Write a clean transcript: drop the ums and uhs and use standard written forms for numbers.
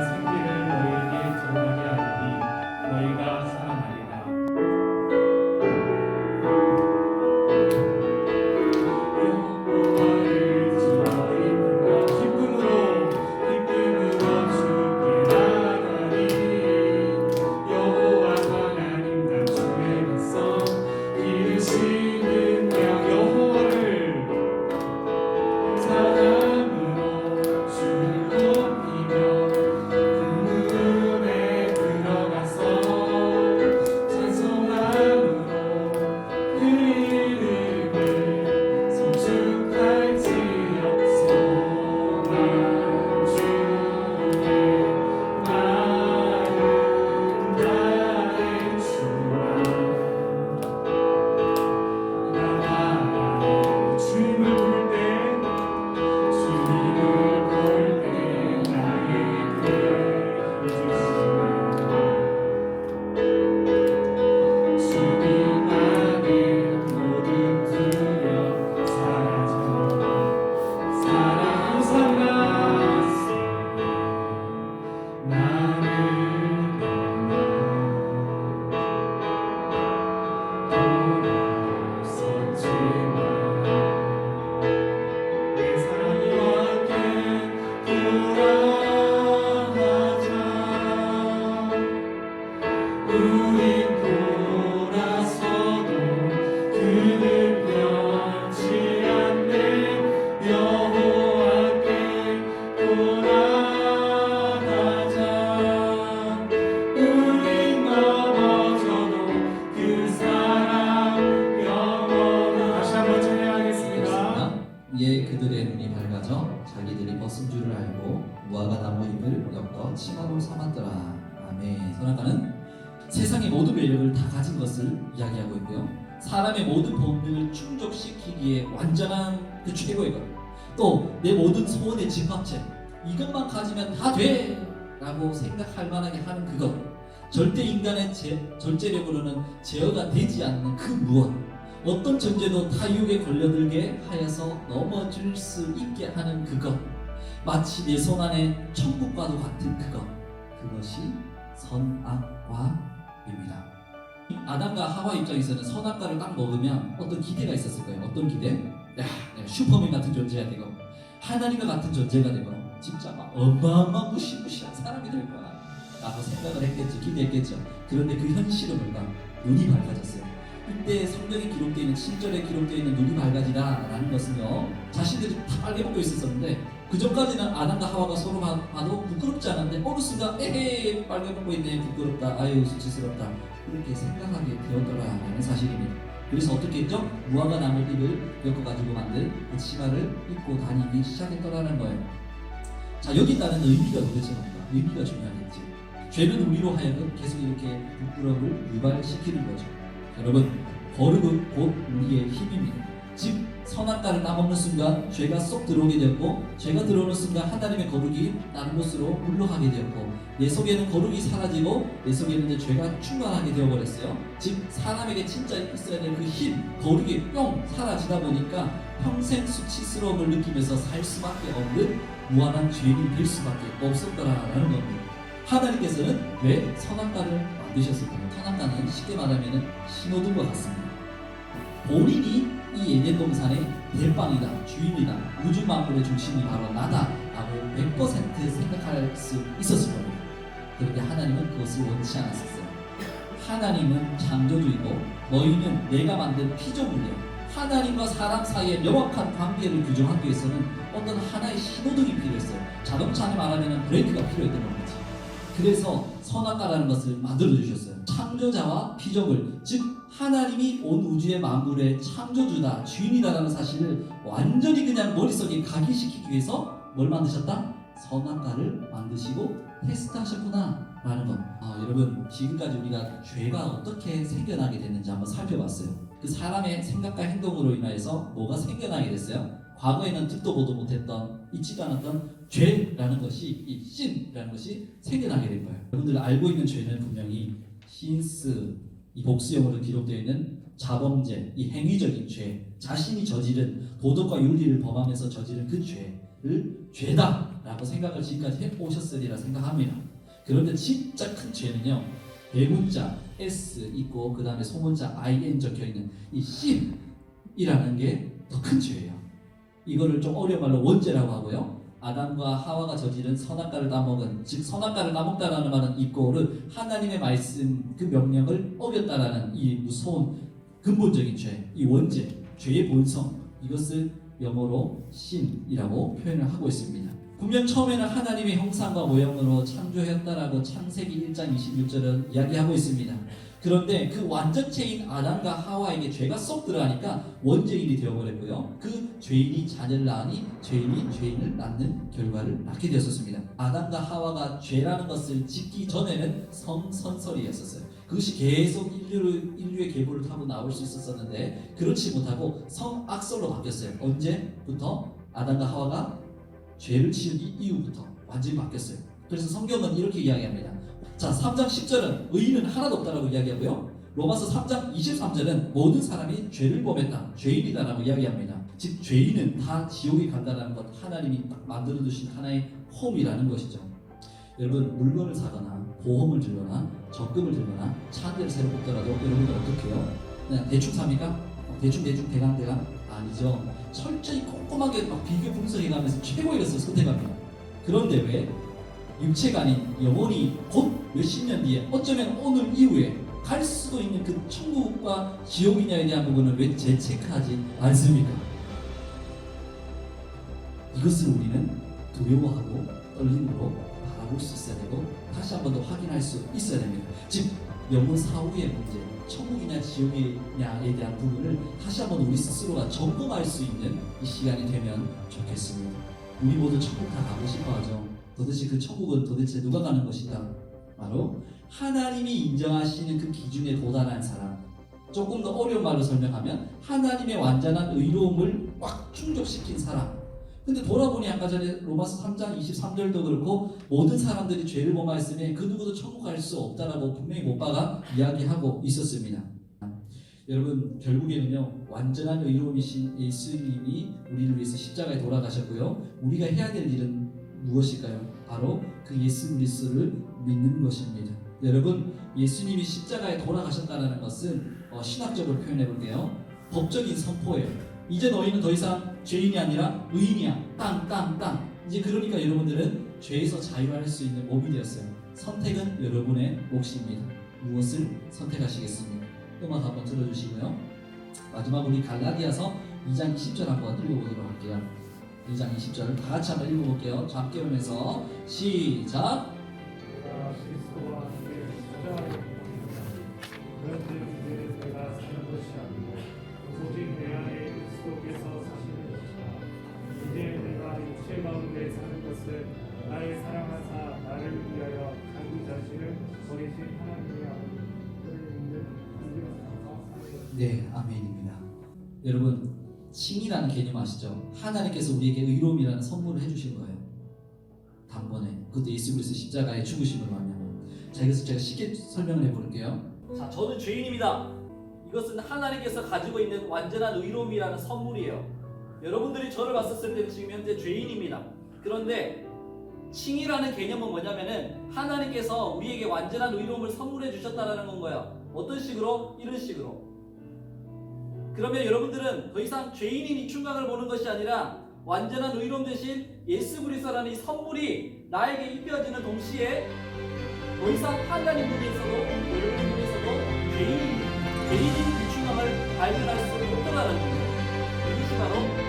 생기를 너희에게 드러나게 하리니 너희가 살아나리라. 여호와를 즐거이 기쁨으로 주께 나가리. 여호와 하나님 단중에 맞서 이르시는 명 여호와를 사랑으로 주를 높이며 그 문에 들어가서 찬송함으로 그 이름을 성축할지어다. 나 주의 마음 다해 주라. 나가 주님을 부를 때 나에게 주시네. 주님 안에 모든 두려움 사라져 사랑 살았으니 나는 돌아섰지만 내 사랑과 함께 돌아가자. 우린 돌아서도 그는 변치 않네. 여호와께 돌아가자. 우린 넘어져도 그 사랑 영원하다. 다시 한번 찬양하겠습니다. 이에 그들의 눈이 밝아져 자기들이 벗은 줄을 알고 무화과 나무 잎을 엮어 치마로 삼았더라. 아멘. 선악과는 세상의 모든 매력을 다 가진 것을 이야기하고 있고요. 사람의 모든 본능을 충족시키기에 완전한 그 최고의 것. 또 내 모든 소원의 집합체. 이것만 가지면 다 돼! 라고 생각할 만하게 하는 그것. 절대 인간의 절제력으로는 제어가 되지 않는 그 무엇. 어떤 존재도 다 유혹에 걸려들게 하여서 넘어질 수 있게 하는 그것. 마치 내 손 안에 천국과도 같은 그것. 그것이 선악과입니다. 아담과 하와 입장에서는 선악과를 딱 먹으면 어떤 기대가 있었을 거예요. 어떤 기대? 야, 내가 슈퍼맨 같은 존재가 되고 하나님과 같은 존재가 되고 진짜 막 어마어마한 무시무시한 사람이 될 거야 라고 생각을 했겠죠. 기대했겠죠. 그런데 그 현실은 뭘까? 눈이 밝아졌어요. 이때 성경에 기록되어 있는 7절에 기록되어 있는 눈이 밝아지라 라는 것은요, 자신들이 다 빨개 먹고 있었는데 그 전까지는 아담과 하와가 서로 봐도 부끄럽지 않았는데 어느 순간 에헤 빨개 먹고 있네, 부끄럽다, 아유 수치스럽다, 이렇게 생각하게 되었더라라는 사실입니다. 그래서 어떻게 했죠? 무화과 나무 잎을 엮어가지고 만든 그 치마를 입고 다니기 시작했더라는 거예요. 자, 여기 있다는 의미가 도대체 뭔가? 의미가 중요하겠지. 죄는 우리로 하여금 계속 이렇게 부끄러움을 유발시키는 거죠. 여러분, 거룩은 곧 우리의 힘입니다. 즉, 선악과를 따먹는 순간 죄가 쏙 들어오게 되었고, 죄가 들어오는 순간 하나님의 거룩이 다른 곳으로 물러가게 되었고, 내 속에는 거룩이 사라지고 내 속에는 이제 죄가 충만하게 되어버렸어요. 즉, 사람에게 진짜 있어야 될 그 힘, 거룩이 뿅 사라지다 보니까 평생 수치스러움을 느끼면서 살 수밖에 없는 무한한 죄인이 될 수밖에 없었더라라는 겁니다. 하나님께서는 왜 선악과를 만드셨을까요? 선악과는 쉽게 말하면 신호등과 같습니다. 본인이 이 에덴 동산의 대빵이다, 주인이다, 우주 만물의 중심이 바로 나다 라고 100% 생각할 수 있었을 겁니다. 그런데 하나님은 그것을 원치 않았었어요. 하나님은 창조주이고 너희는 내가 만든 피조물이야. 하나님과 사람 사이의 명확한 관계를 규정하기 위해서는 어떤 하나의 신호등이 필요했어요. 자동차 안에 말하면 브레이크가 필요했던 거지. 그래서 선악과라는 것을 만들어주셨어요. 창조자와 피조물, 즉 하나님이 온 우주의 만물의 창조주다, 주인이다라는 사실을 완전히 그냥 머릿속에 각인시키기 위해서 뭘 만드셨다? 선악과를 만드시고 테스트하셨구나 라는 것. 여러분, 지금까지 우리가 죄가 어떻게 생겨나게 됐는지 한번 살펴봤어요. 그 사람의 생각과 행동으로 인하여서 뭐가 생겨나게 됐어요? 과거에는 듣도 보도 못했던, 잊지도 않았던 죄라는 것이, 이 신이라는 것이 생겨나게 된 거예요. 여러분들 알고 있는 죄는 분명히 신스, 이 복수형으로 기록되어 있는 자범죄, 이 행위적인 죄, 자신이 저지른 도덕과 윤리를 범하면서 저지른 그 죄를 죄다 라고 생각을 지금까지 해오셨으리라 생각합니다. 그런데 진짜 큰 죄는요, 대문자 S 있고 그 다음에 소문자 IN 적혀있는 이 신이라는 게 더 큰 죄예요. 이거를 좀 어려운 말로 원죄라고 하고요, 아담과 하와가 저지른 선악과를 따먹은, 즉 선악과를 따먹다라는 말은 이꼬르 하나님의 말씀 그 명령을 어겼다라는 이 무서운 근본적인 죄, 이 원죄, 죄의 본성, 이것을 영어로 신이라고 표현을 하고 있습니다. 분명 처음에는 하나님의 형상과 모형으로 창조했다라고 창세기 1장 26절은 이야기하고 있습니다. 그런데 그 완전체인 아담과 하와에게 죄가 쏙 들어가니까 원죄인이 되어버렸고요, 그 죄인이 자녀를 낳으니 죄인이 죄인을 낳는 결과를 낳게 되었습니다. 아담과 하와가 죄라는 것을 짓기 전에는 성선설이었었어요. 그것이 계속 인류의 계보를 타고 나올 수 있었었는데 그렇지 못하고 성악설로 바뀌었어요. 언제부터? 아담과 하와가 죄를 지은 이후부터 완전히 바뀌었어요. 그래서 성경은 이렇게 이야기합니다. 자, 3장 10절은 의인은 하나도 없다라고 이야기하고요, 로마서 3장 23절은 모든 사람이 죄를 범했다, 죄인이다라고 이야기합니다. 즉 죄인은 다 지옥에 간다는 것, 하나님이 딱 만들어 두신 하나의 홈이라는 것이죠. 여러분, 물건을 사거나 보험을 들거나 적금을 들거나 차 한 대를 새로 뽑더라도 여러분은 어떻게 해요? 그냥 대충 삽니까? 대충 대강? 아니죠. 철저히 꼼꼼하게 막 비교 분석해가면서 최고의 것을 선택합니다. 그런데 왜 육체가 아닌 영혼이 곧 몇십 년 뒤에, 어쩌면 오늘 이후에 갈 수도 있는 그 천국과 지옥이냐에 대한 부분을 왜 재체크하지 않습니까? 이것을 우리는 두려워하고 떨림으로 바라볼 수 있어야 되고 다시 한 번 더 확인할 수 있어야 됩니다. 즉 영혼 사후의 문제, 천국이냐 지옥이냐에 대한 부분을 다시 한번 우리 스스로가 점검할 수 있는 이 시간이 되면 좋겠습니다. 우리 모두 천국 다 가고 싶어하죠. 도대체 그 천국은 도대체 누가 가는 것인가? 바로 하나님이 인정하시는 그 기준에 도달한 사람, 조금 더 어려운 말로 설명하면 하나님의 완전한 의로움을 꽉 충족시킨 사람. 근데 돌아보니 아까 전에 로마서 3장 23절도 그렇고 모든 사람들이 죄를 범하였으니 그 누구도 천국 갈 수 없다라고 분명히 못박아 이야기하고 있었습니다. 여러분, 결국에는요, 완전한 의로움이신 예수님이 우리를 위해서 십자가에 돌아가셨고요, 우리가 해야 될 일은 무엇일까요? 바로 그 예수 그리스도를 믿는 것입니다. 여러분, 예수님이 십자가에 돌아가셨다는 것은 신학적으로 표현해 볼게요, 법적인 선포예요. 이제 너희는 더 이상 죄인이 아니라 의인이야. 땅. 이제 그러니까 여러분들은 죄에서 자유할 수 있는 몸이 되었어요. 선택은 여러분의 몫입니다. 무엇을 선택하시겠습니까? 음악 한번 들어주시고요. 마지막 우리 갈라디아서 2장 20절 한번 읽어보도록 할게요. 2장 20절 다 같이 한번 읽어볼게요. 함께 보면서 시작. 그리스도와 함께 십자가에 죽으셨다. 그런데 이제 내가 사는 것이 아니고 오직 내 안에 그리스도께서 사시는 것이다. 이제 내가 육체 가운데 사는 것을 나의 사랑하사 나를 위하여 자기 자신을 버리신 하나님의 아버지를 믿는 믿음으로 사는 것이다. 네, 아멘입니다. 여러분, 칭이라는 개념 아시죠? 하나님께서 우리에게 의로움이라는 선물을 해주신 거예요. 단번에. 그것도 예수 그리스도 십자가의 죽으심으로 말미암아. 자, 이것을 제가 쉽게 설명을 해볼게요. 자, 저는 죄인입니다. 이것은 하나님께서 가지고 있는 완전한 의로움이라는 선물이에요. 여러분들이 저를 봤었을 때는 지금 현재 죄인입니다. 그런데 칭이라는 개념은 뭐냐면은 하나님께서 우리에게 완전한 의로움을 선물해 주셨다라는 건 거예요. 어떤 식으로? 이런 식으로. 그러면 여러분들은 더 이상 죄인인 이 충각을 보는 것이 아니라 완전한 의로움 대신 예수 그리스도라는 이 선물이 나에게 입혀지는 동시에 더 이상 하나님 분에서도 여러분 분에서도 죄인인 이 충각을 발견할 수 없다라는 거예요. 이것이 바로